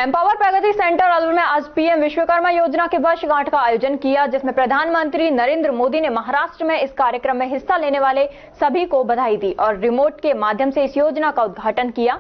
Empower प्रगति centre Alwar में आज PM Vishwakarma योजना के वर्षगांठ का आयोजन किया, जिसमें प्रधानमंत्री नरेंद्र मोदी ने महाराष्ट्र में इस कार्यक्रम में हिस्सा लेने वाले सभी को बधाई दी और रिमोट के माध्यम से इस योजना का उद्घाटन किया।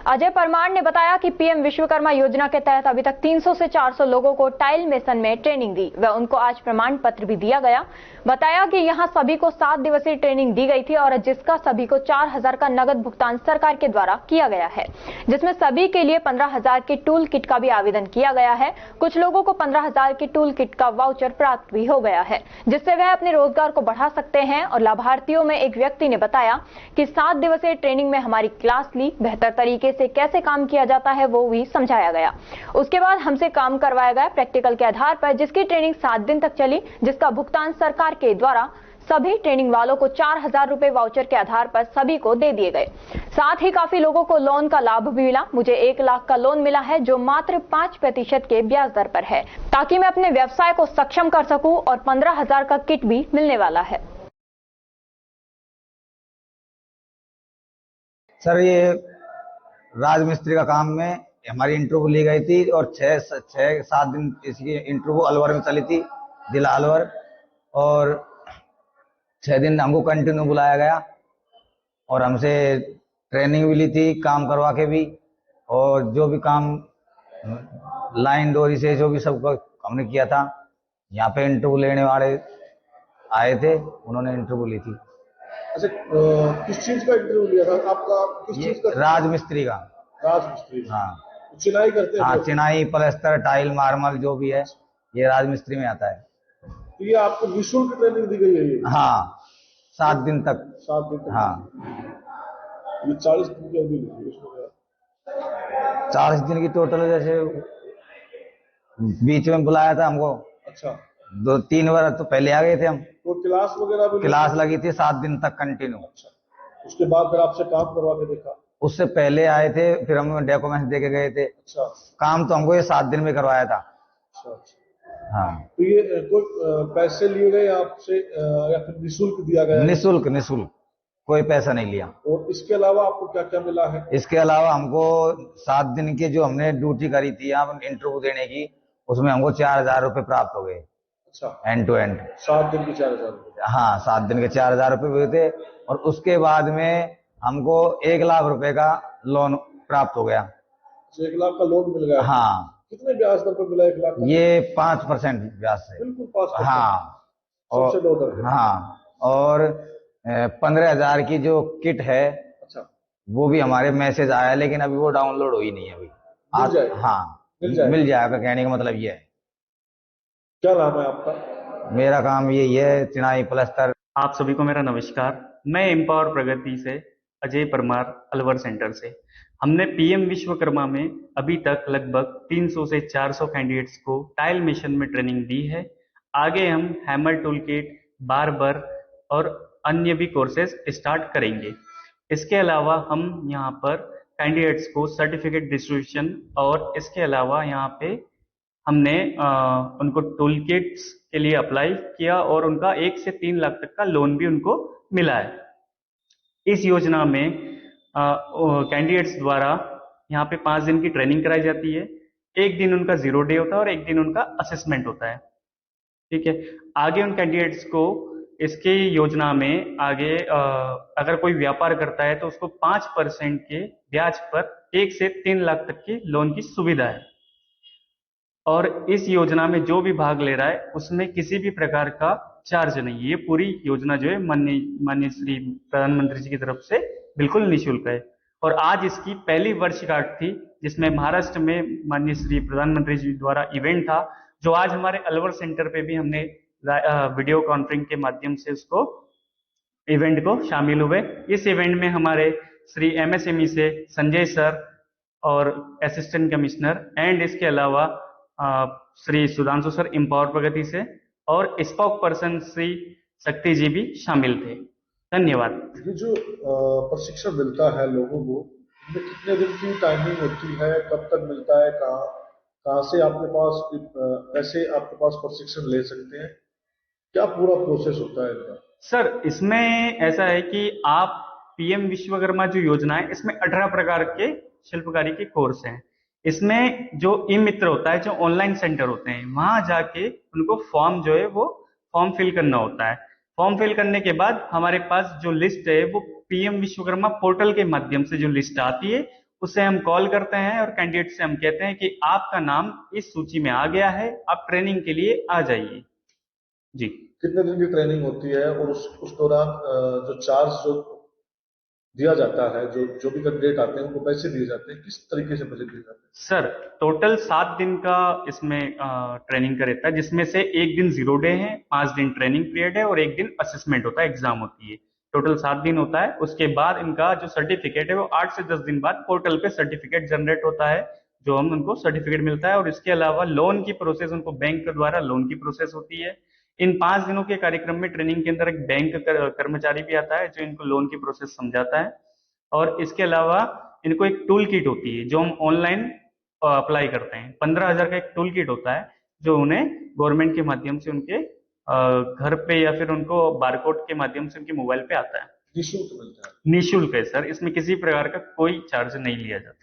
अजय परमार ने बताया कि पीएम विश्वकर्मा योजना के तहत अभी तक 300 से 400 लोगों को टाइल मेसन में ट्रेनिंग दी व उनको आज प्रमाण पत्र भी दिया गया। बताया कि यहां सभी को 7 दिवसीय ट्रेनिंग दी गई थी और जिसका सभी को 4,000 का नगद भुगतान सरकार के द्वारा किया गया है, जिसमें सभी के लिए 15,000 के टूल किट का भी आवेदन किया गया है। कुछ लोगों को 15,000 के टूल किट का वाउचर प्राप्त भी हो गया है, जिससे वह अपने रोजगार को बढ़ा सकते हैं। और लाभार्थियों में एक व्यक्ति ने बताया कि 7 दिवसीय ट्रेनिंग में हमारी क्लास ली, बेहतर तरीके से कैसे काम किया जाता है वो भी समझाया गया। उसके बाद हमसे काम करवाया गया प्रैक्टिकल के आधार पर, जिसकी ट्रेनिंग 7 दिन तक चली, जिसका भुगतान सरकार के द्वारा सभी ट्रेनिंग वालों को 4,000 रुपए वाउचर के आधार पर सभी को दे दिए गए। साथ ही काफी लोगों को लोन का लाभ भी मिला। मुझे 1 लाख का लोन मिला है, जो मात्र 5% के ब्याज दर पर है, ताकि मैं अपने व्यवसाय को सक्षम कर सकूं, और 15,000 का किट भी मिलने वाला है। सर, ये राजमिस्त्री का काम में हमारी इंटरव्यू ली गई थी और 6-7 दिन इसकी इंटरव्यू अलवर में चली थी, जिला अलवर, और 6 दिन हमको कंटिन्यू बुलाया गया और हमसे ट्रेनिंग भी ली थी, काम करवा के भी, और जो भी काम लाइन डोरी से जो भी सब हमने किया था। यहाँ पे इंटरव्यू लेने वाले आए थे, उन्होंने इंटरव्यू ली थी। अच्छा, किस चीज का इंटरव्यू लिया था आपका? किस चीज का? राजमिस्त्री का। राजमिस्त्री? हाँ, चिनाई करते हैं? हाँ, चिनाई, प्लास्टर, टाइल, मार्बल जो भी है, ये राजमिस्त्री में आता है। तो ये आपको निःशुल्क ट्रेनिंग दी गई है ये? हाँ, 7 दिन तक। 7 दिन तक? हाँ, ये 40 दिन की अवधि ली है? 40 दिन की टोटल, जैसे बीच में बुलाया था हमको। अच्छा, 2-3 बार तो पहले आ गए थे हम। तो क्लास वगैरह भी? क्लास लगी थी 7 दिन तक कंटिन्यू। अच्छा, उसके बाद फिर आपसे काम करवा के देखा? उससे पहले आए थे, फिर हम डॉक्यूमेंट्स दे के गए थे। अच्छा, काम तो हमको ये 7 दिन में करवाया था। अच्छा, अच्छा। हाँ, तो ये कोई पैसे लिए गए आपसे या फिर निःशुल्क दिया गया? निःशुल्क, निःशुल्क, कोई पैसा नहीं लिया। और इसके अलावा आपको क्या क्या मिला है? इसके अलावा हमको 7 दिन की जो हमने ड्यूटी करी थी यहाँ इंटरव्यू देने की, उसमें हमको 4,000 रुपए प्राप्त हो गए। अच्छा, एंड टू एंड 7 दिन के 4,000 रुपए? हाँ, 7 दिन के 4,000 रुपए हुए थे। और उसके बाद में हमको 1 लाख रुपए का लोन प्राप्त हो गया। 1 लाख का लोन मिल गया? हाँ। कितने ब्याज दर पर मिला 1 लाख का? ये 5% ब्याज से। बिल्कुल 5%? हाँ, और सबसे लो दर? हाँ, और 15,000 की जो किट है, अच्छा, वो भी हमारे मैसेज आया, लेकिन अभी वो डाउनलोड हुई नहीं है अभी। मिल जाएगा? हाँ, मिल जाएगा, कहने का मतलब ये है। क्या नाम है आपका? मेरा काम यही है, चिनाई, प्लास्टर। आप सभी को मेरा नमस्कार। मैं एम्पावर प्रगति से अजय परमार, अलवर सेंटर से। हमने पीएम विश्वकर्मा में अभी तक लगभग 300 से 400 कैंडिडेट्स को टाइल मेसन में ट्रेनिंग दी है। आगे हम हैमर टूल किट, बार्बर और अन्य भी कोर्सेज स्टार्ट करेंगे। इसके अलावा हम यहाँ पर कैंडिडेट्स को सर्टिफिकेट डिस्ट्रीब्यूशन, और इसके अलावा यहाँ पे हमने उनको टूल किट्स के लिए अप्लाई किया और उनका 1 से 3 लाख तक का लोन भी उनको मिला है। इस योजना में कैंडिडेट्स द्वारा यहाँ पे 5 दिन की ट्रेनिंग कराई जाती है। 1 दिन उनका 0 डे होता है और 1 दिन उनका असेसमेंट होता है। ठीक है, आगे उन कैंडिडेट्स को इसकी योजना में आगे अगर कोई व्यापार करता है तो उसको 5% के ब्याज पर 1 से 3 लाख तक की लोन की सुविधा है। और इस योजना में जो भी भाग ले रहा है उसमें किसी भी प्रकार का चार्ज नहीं है। ये पूरी योजना जो है माननीय श्री प्रधानमंत्री जी की तरफ से बिल्कुल निःशुल्क है। और आज इसकी पहली वर्षगांठ थी, जिसमें महाराष्ट्र में माननीय श्री प्रधानमंत्री जी द्वारा इवेंट था, जो आज हमारे अलवर सेंटर पे भी हमने वीडियो कॉन्फ्रेंसिंग के माध्यम से उसको इवेंट को शामिल हुए। इस इवेंट में हमारे श्री MSME से संजय सर और असिस्टेंट कमिश्नर, एंड इसके अलावा श्री सुधांशु सर एम्पावर प्रगति से, और स्पोक पर्सन श्री शक्ति जी भी शामिल थे। धन्यवाद। ये जो प्रशिक्षण मिलता है लोगों को, इसमें कितने दिन की टाइमिंग होती है, कब तक मिलता है, कहाँ से आपके पास कैसे आपके पास प्रशिक्षण ले सकते हैं, क्या पूरा प्रोसेस होता है इनका? सर, इसमें ऐसा है कि आप पीएम विश्वकर्मा जो योजना है, इसमें 18 प्रकार के शिल्पकारी के कोर्स हैं। इसमें जो ई मित्र होता है, जो ऑनलाइन सेंटर होते हैं, वहां जाके उनको फॉर्म जो है वो फॉर्म फिल करना होता है। फॉर्म फिल करने के बाद हमारे पास जो लिस्ट है वो पीएम विश्वकर्मा पोर्टल के माध्यम से जो लिस्ट आती है, उसे हम कॉल करते हैं और कैंडिडेट से हम कहते हैं कि आपका नाम इस सूची में आ गया है, आप ट्रेनिंग के लिए आ जाइए। जी। कितने दिन की ट्रेनिंग होती है और उस दौरान जो चार्ज जो दिया जाता है, जो जो भी कैंडिडेट आते हैं उनको पैसे दिए जाते हैं, किस तरीके से पैसे दिए जाते हैं? सर टोटल 7 दिन का इसमें ट्रेनिंग का रहता है, जिसमें से एक दिन 0 डे है, 5 दिन ट्रेनिंग पीरियड है और एक दिन असेसमेंट होता है, एग्जाम होती है। टोटल 7 दिन होता है। उसके बाद इनका जो सर्टिफिकेट है वो 8 से 10 दिन बाद पोर्टल पे सर्टिफिकेट जनरेट होता है, जो हम उनको सर्टिफिकेट मिलता है। और इसके अलावा लोन की प्रोसेस, उनको बैंक के द्वारा लोन की प्रोसेस होती है। इन 5 दिनों के कार्यक्रम में ट्रेनिंग के अंदर एक बैंक कर्मचारी भी आता है जो इनको लोन की प्रोसेस समझाता है। और इसके अलावा इनको एक टूल किट होती है जो हम ऑनलाइन अप्लाई करते हैं। 15,000 का एक टूल किट होता है जो उन्हें गवर्नमेंट के माध्यम से उनके घर पे या फिर उनको बारकोड के माध्यम से उनके मोबाइल पे आता है। निःशुल्क मिलता है? निःशुल्क है सर, इसमें किसी प्रकार का कोई चार्ज नहीं लिया जाता।